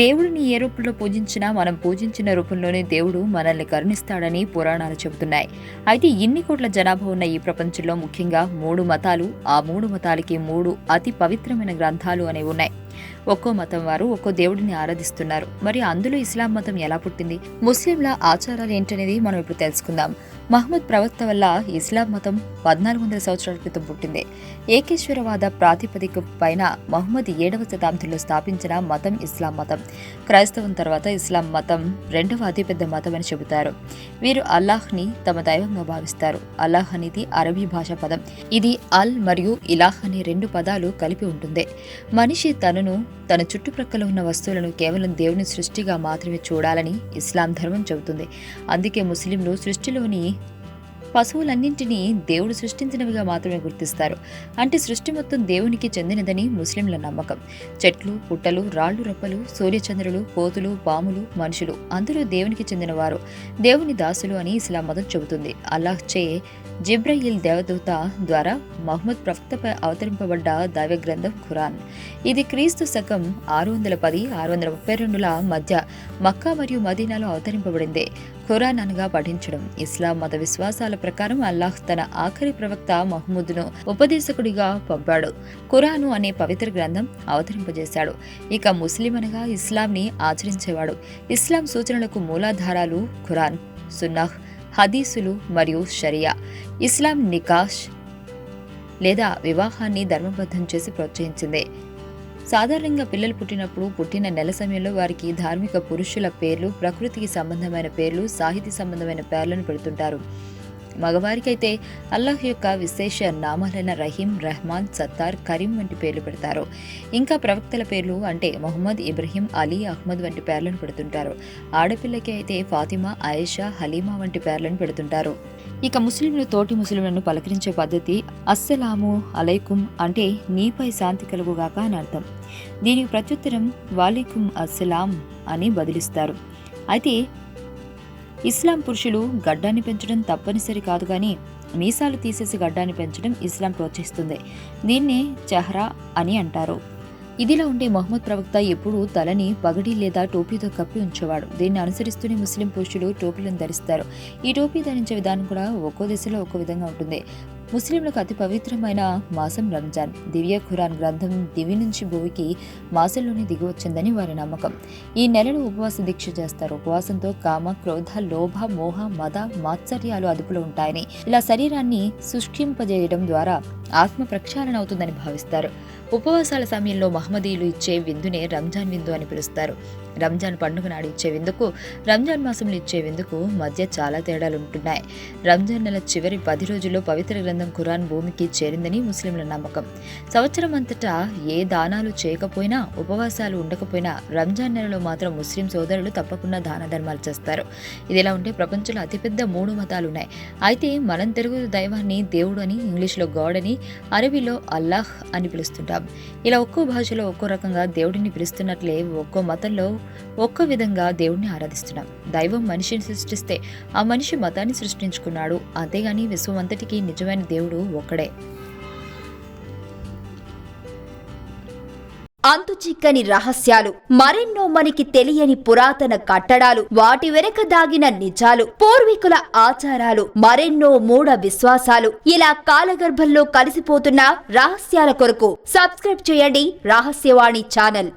దేవుడిని ఏ రూపంలో పూజించినా మనం పూజించిన రూపంలోనే దేవుడు మనల్ని కరుణిస్తాడని పురాణాలు చెబుతున్నాయి. అయితే ఇన్ని కోట్ల జనాభా ఉన్న ఈ ప్రపంచంలో ముఖ్యంగా 3 మతాలు, ఆ 3 మతాలకి 3 అతి పవిత్రమైన గ్రంథాలు అనేవి ఉన్నాయి. ఒక్కో మతం వారు ఒక్కో దేవుడిని ఆరాధిస్తున్నారు. మరి అందులో ఇస్లాం మతం ఎలా పుట్టింది, ముస్లింల ఆచారాలు ఏంటనేది మనం ఇప్పుడు తెలుసుకుందాం. మహమ్మద్ ప్రవక్త వల్ల ఇస్లాం మతం 1400 సంవత్సరాల క్రితం పుట్టింది. ఏకేశ్వరవాద ప్రాతిపదిక పైన మహమ్మద్ 7వ శతాబ్దంలో స్థాపించిన మతం ఇస్లాం మతం. క్రైస్తవం తర్వాత ఇస్లాం మతం 2వ అతిపెద్ద మతం అని చెబుతారు. వీరు అల్లాహ్ని తమ దైవంగా భావిస్తారు. అల్లాహ్ అనేది అరబీ భాష పదం. ఇది అల్ మరియు ఇలాహ్ అనే 2 పదాలు కలిపి ఉంటుంది. మనిషి తన చుట్టుప్రక్కల ఉన్న వస్తువులను కేవలం దేవుని సృష్టిగా మాత్రమే చూడాలని ఇస్లాం ధర్మం చెబుతుంది. అందుకే ముస్లింలు సృష్టిలోని పశువులన్నింటినీ దేవుడు సృష్టించినవిగా మాత్రమే గుర్తిస్తారు. అంటే సృష్టి మొత్తం దేవునికి చెందినదని ముస్లింల నమ్మకం. చెట్లు, పుట్టలు, రాళ్లు, రప్పలు, సూర్యచంద్రులు, కోతులు, పాములు, మనుషులు అందరూ దేవునికి చెందినవారు, దేవుని దాసులు అని ఇస్లాం మతం చెబుతుంది. అల్లాహ్ చే జిబ్రయీల్ దేవదూత ద్వారా మహమ్మద్ ప్రవక్తపై అవతరింపబడ్డ దైవ గ్రంథం ఖురాన్. ఇది క్రీస్తు శకం 610-632ల మధ్య మక్కా మరియు మదీనాలో అవతరింపబడింది. ఖురాన్ అనగా పఠించడం. ఇస్లాం మత విశ్వాసాల ప్రకారం అల్లాహ్ తన ఆఖరి ప్రవక్త మహమ్మద్ను ఉపదేశకుడిగా పంపాడు. ఖురాను అనే పవిత్ర గ్రంథం అవతరింపజేశాడు. ఇక ముస్లిం అనగా ఇస్లాంని ఆచరించేవాడు. ఇస్లాం సూచనలకు మూలాధారాలు ఖురాన్, సున్నాహ్, హదీసులు మరియు షరియా. ఇస్లాం నికాష్ లేదా వివాహాన్ని ధర్మబద్ధం చేసి ప్రోత్సహించింది. సాధారణంగా పిల్లలు పుట్టిన నెల సమయంలో వారికి ధార్మిక పురుషుల పేర్లు, ప్రకృతికి సంబంధమైన పేర్లు, సాహితీ సంబంధమైన పేర్లను పెడుతుంటారు. మగవారికైతే అల్లాహ్ యొక్క విశేష నామాలైన రహీం, రెహమాన్, సత్తార్, కరీం వంటి పేర్లు పెడతారు. ఇంకా ప్రవక్తల పేర్లు అంటే మొహమ్మద్, ఇబ్రహీం, అలీ, అహ్మద్ వంటి పేర్లను పెడుతుంటారు. ఆడపిల్లకి అయితే ఫాతిమా, ఆయేషా, హలీమా వంటి పేర్లను పెడుతుంటారు. ఇక ముస్లింలు తోటి ముస్లింలను పలకరించే పద్ధతి అస్సలాము అలైకుం అంటే నీపై శాంతి కలుగుగాక అని అర్థం. దీనికి ప్రత్యుత్తరం వాలీకుం అస్సలాం అని బదిలిస్తారు. అయితే ఇస్లాం పురుషులు గడ్డాన్ని పెంచడం తప్పనిసరి కాదు, కానీ మీసాలు తీసేసి గడ్డాన్ని పెంచడం ఇస్లాం ప్రోత్సహిస్తుంది. దీన్నే చెహ్రా అని అంటారు. ఇదిలా ఉండే మహమ్మద్ ప్రవక్త ఎప్పుడూ తలని పగడి లేదా టోపీతో కప్పి ఉంచేవాడు. దీన్ని అనుసరిస్తూనే ముస్లిం పురుషులు టోపీలను ధరిస్తారు. ఈ టోపీ ధరించే విధానం కూడా ఒక్కో దిశలో ఒక్కో విధంగా ఉంటుంది. ముస్లింలకు అతి పవిత్రమైన మాసం రంజాన్. దివ్య ఖురాన్ గ్రంథం దివి నుంచి భూమికి మాసంలోనే దిగివచ్చిందని వారి నమ్మకం. ఈ నెలలో ఉపవాస దీక్ష చేస్తారు. ఉపవాసంతో కామ, క్రోధ, లోభ, మోహ, మద, మాత్సర్యాలు అదుపులో ఉంటాయని, ఇలా శరీరాన్ని శుష్కింపజేయడం ద్వారా ఆత్మ ప్రక్షాళన అవుతుందని భావిస్తారు. ఉపవాసాల సమయంలో మహమ్మదీయులు ఇచ్చే విందునే రంజాన్ విందు అని పిలుస్తారు. రంజాన్ పండుగ నాడు ఇచ్చే విందుకు, రంజాన్ మాసంలో ఇచ్చే విందుకు మధ్య చాలా తేడాలు ఉంటున్నాయి. రంజాన్ నెల చివరి 10 రోజుల్లో పవిత్ర గ్రంథం ఖురాన్ భూమికి చేరిందని ముస్లింల నమ్మకం. సంవత్సరం అంతటా ఏ దానాలు చేయకపోయినా, ఉపవాసాలు ఉండకపోయినా రంజాన్ నెలలో మాత్రం ముస్లిం సోదరులు తప్పకుండా దాన ధర్మాలు చేస్తారు. ఇదిలా ఉంటే ప్రపంచంలో అతిపెద్ద 3 మతాలు ఉన్నాయి. అయితే మనం తెలుగు దైవాన్ని దేవుడు అని, ఇంగ్లీష్లో గాడ్ అని, అరబీలో అల్లాహ్ అని పిలుస్తుంటాం. ఇలా ఒక్కో భాషలో ఒక్కో రకంగా దేవుడిని పిలుస్తున్నట్లే ఒక్కో మతంలో ఒక్కో విధంగా దేవుడిని ఆరాధిస్తున్నాం. దైవం మనిషిని సృష్టిస్తే ఆ మనిషి మతాన్ని సృష్టించుకున్నాడు. అంతేగాని విశ్వమంతటికి నిజమైన దేవుడు ఒక్కడే. అంతుచిక్కని రహస్యాలు, మరెన్నో మనకి తెలియని పురాతన కట్టడాలు, వాటి వెనక దాగిన నిజాలు, పూర్వీకుల ఆచారాలు, మరెన్నో మూఢ విశ్వాసాలు, ఇలా కాలగర్భంలో కలిసిపోతున్న రహస్యాల కొరకు సబ్స్క్రైబ్ చేయండి రహస్యవాణి ఛానల్.